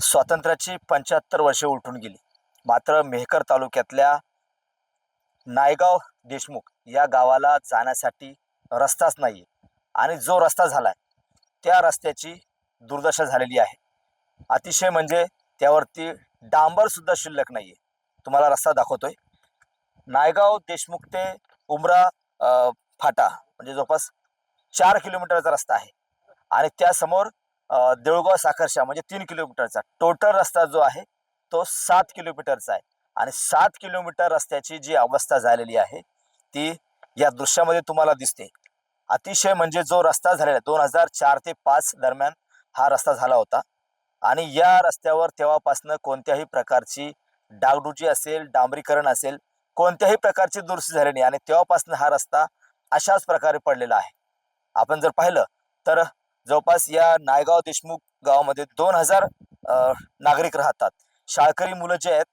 स्वातंत्र्याची 75 वर्षे उलटून गेली, मात्र मेहकर तालुक्यातल्या नायगाव देशमुख या गावाला जाण्यासाठी रस्ताच नाही आणि जो रस्ता झालाय त्या रस्त्याची दुर्दशा झालेली आहे. अतिशय म्हणजे त्यावरती डांबर सुद्धा शिल्लक नाहीये. तुम्हाला रस्ता दाखवतोय. नायगाव देशमुख ते उमरा फाटा म्हणजे जवळपास 4 किलोमीटरचा रस्ता आहे आणि त्यासमोर देऊळगाव साखरशा म्हणजे 3 किलोमीटरचा टोटल रस्ता जो आहे तो 7 किलोमीटरचा आहे. आणि 7 किलोमीटर रस्त्याची जी अवस्था झालेली आहे ती या दृश्यामध्ये तुम्हाला दिसते. अतिशय म्हणजे जो रस्ता झालेला 2004 ते 5 दरम्यान हा रस्ता झाला होता आणि या रस्त्यावर तेव्हापासनं कोणत्याही प्रकारची डागडुजी असेल, डांबरीकरण असेल, कोणत्याही प्रकारची दुरुस्ती झाली नाही आणि तेव्हापासून हा रस्ता अशाच प्रकारे पडलेला आहे. आपण जर पाहिलं तर जवळपास या नायगाव देशमुख गावामध्ये 2000 नागरिक राहतात. शाळकरी मुलं जे आहेत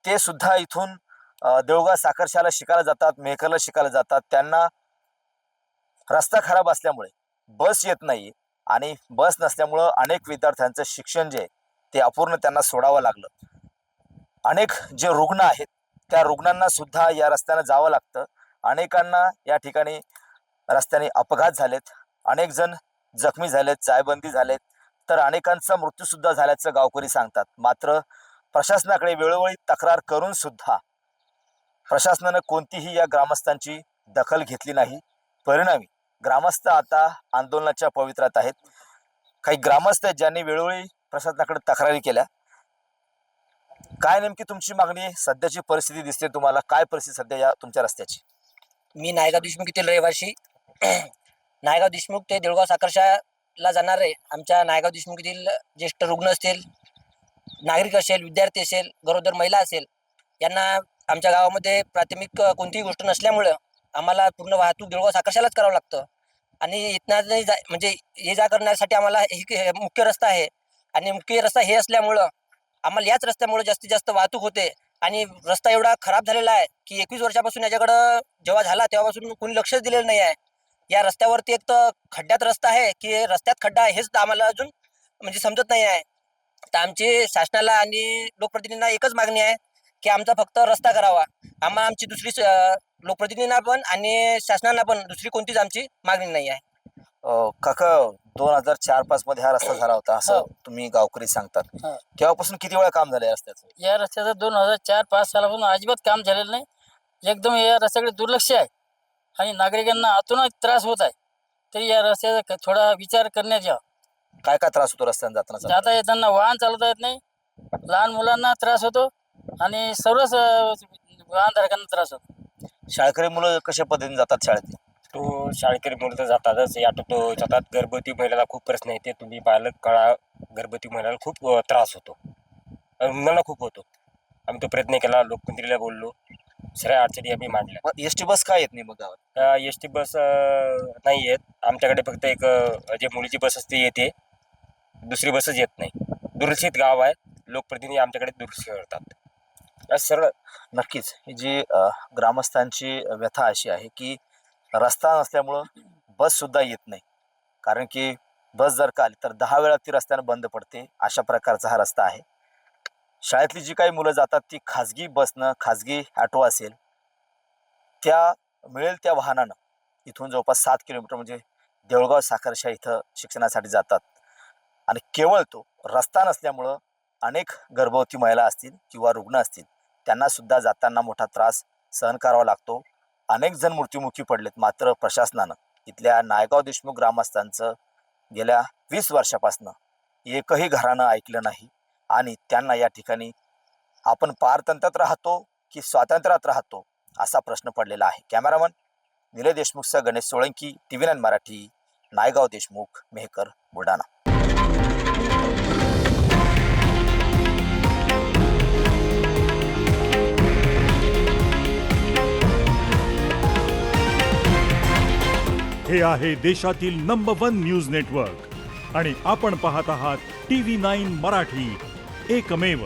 ते सुद्धा इथून देऊळगाव साखरशाला शिकायला जातात, मेहकरला शिकायला जातात. त्यांना रस्ता खराब असल्यामुळे बस येत नाही आणि बस नसल्यामुळं अनेक विद्यार्थ्यांचं शिक्षण जे आहे ते अपूर्ण त्यांना सोडावं लागलं. अनेक जे रुग्ण आहेत त्या रुग्णांना सुद्धा या रस्त्याने जावं लागतं. अनेकांना या ठिकाणी रस्त्याने अपघात झालेत, अनेक जण जखमी झालेत, जायबंदी झालेत, तर अनेकांचा मृत्यू सुद्धा झाल्याचं गावकरी सांगतात. मात्र प्रशासनाकडे वेळोवेळी तक्रार करून सुद्धा प्रशासनानं कोणतीही या ग्रामस्थांची दखल घेतली नाही. परिणामी ग्रामस्थ आता आंदोलनाच्या पवित्र्यात आहेत. काही ग्रामस्थ आहेत ज्यांनी वेळोवेळी प्रशासनाकडे तक्रारी केल्या. काय नेमकी तुमची मागणी, सध्याची परिस्थिती दिसते तुम्हाला? काय परिस्थिती सध्या या तुमच्या रस्त्याची? मी नायगाव देशमुख येथील रहिवासी. नायगाव देशमुख ते देऊळगाव साखरशाला जाणारे आमच्या नायगाव देशमुख येथील ज्येष्ठ रुग्ण असतील, नागरिक असेल, विद्यार्थी असेल, गरोदर महिला असेल, यांना आमच्या गावामध्ये प्राथमिक कोणतीही गोष्ट नसल्यामुळं आम्हाला पूर्ण वाहतूक देऊळगाव साखरशालाच करावं लागतं. आणि इथनं म्हणजे ये जा करण्यासाठी आम्हाला हे मुख्य रस्ता आहे आणि मुख्य रस्ता हे असल्यामुळं आम्हाला याच रस्त्यामुळे जास्तीत जास्त वाहतूक होते. आणि रस्ता एवढा खराब झालेला आहे की 21 वर्षापासून याच्याकडं जेव्हा झाला तेव्हापासून कोणी लक्षच दिलेलं नाही आहे. या रस्त्यावरती एक तर खड्ड्यात रस्ता आहे की रस्त्यात खड्डा आहे हेच आम्हाला अजून म्हणजे समजत नाही आहे. तर आमची शासनाला आणि लोकप्रतिनिधींना एकच मागणी आहे की आमचा फक्त रस्ता करावा. आम्हाला आमची दुसरी लोकप्रतिनिधींना पण आणि शासनाला पण दुसरी कोणतीच आमची मागणी नाही आहे. काका, 2004-5 मध्ये हा रस्ता झाला होता असं तुम्ही गावकरी सांगतात. तेव्हापासून किती वेळा काम झालंय रस्त्याचं? या रस्त्याचं 2004-5 सालापासून अजिबात काम झालेलं नाही. एकदम या रस्त्याकडे दुर्लक्ष आहे आणि नागरिकांना अतोनात त्रास होत आहे. तरी या रस्त्याचा थोडा विचार करण्यात यावा. काय काय त्रास होतो रस्त्याने जाताना? जाता येताना वाहन चालवता येत नाही, लहान मुलांना त्रास होतो आणि सर्वच वाहनधारकांना त्रास होतो. शाळकरी मुलं कशा पद्धतीने जातात शाळेत? तो शाळकरी मुलं तर जातातच, ऑटो जातात. गर्भवती महिलेला खूप प्रश्न येते. तुम्ही पाहिलं कळा, गर्भवती महिलांना खूप त्रास होतो, मुलांना खूप होतो. आम्ही तो प्रयत्न केला, लोकमंत्रीला बोललो, सगळ्या अडचणी आम्ही मांडल्या. एस टी बस काय येत नाही मग गावात? एस टी बस नाही येत आमच्याकडे. फक्त एक जे मुलीची बस असते येते, दुसरी बसच येत नाही. दुर्लक्षित गाव आहे, लोकप्रतिनिधी आमच्याकडे दुर्लक्ष करतात. सरळ नक्कीच ही जी ग्रामस्थांची व्यथा अशी आहे की रस्ता नसल्यामुळं बस सुद्धा येत नाही. कारण की बस जर का आली तर 10 वेळा ती रस्त्यानं बंद पडते. अशा प्रकारचा हा रस्ता आहे. शाळेतली जी काही मुलं जातात ती खाजगी बसनं, खाजगी ऑटो असेल त्या मिळेल त्या वाहनानं इथून जवळपास 7 किलोमीटर म्हणजे देऊळगाव साखरशा इथं शिक्षणासाठी जातात. आणि केवळ तो रस्ता नसल्यामुळं अनेक गर्भवती महिला असतील किंवा रुग्ण असतील त्यांना सुद्धा जाताना मोठा त्रास सहन करावा लागतो. अनेक जण मृत्युमुखी पडलेत. मात्र प्रशासनानं इथल्या नायगाव देशमुख ग्रामस्थांचं गेल्या 20 वर्षापासून एकही घरानं ऐकलं नाही आणि त्यांना या ठिकाणी आपण पारतंत्र्यात राहतो की स्वातंत्र्यात राहतो असा प्रश्न पडलेला आहे. कॅमेरामन निलय देशमुखचा गणेश सोळंकी, TV9 मराठी, नायगाव देशमुख, मेहकर, बुलढाणा. हे आहे देशातील नंबर 1 न्यूज नेटवर्क आणि आपण पाहत आहात TV9 मराठी, एकमेव.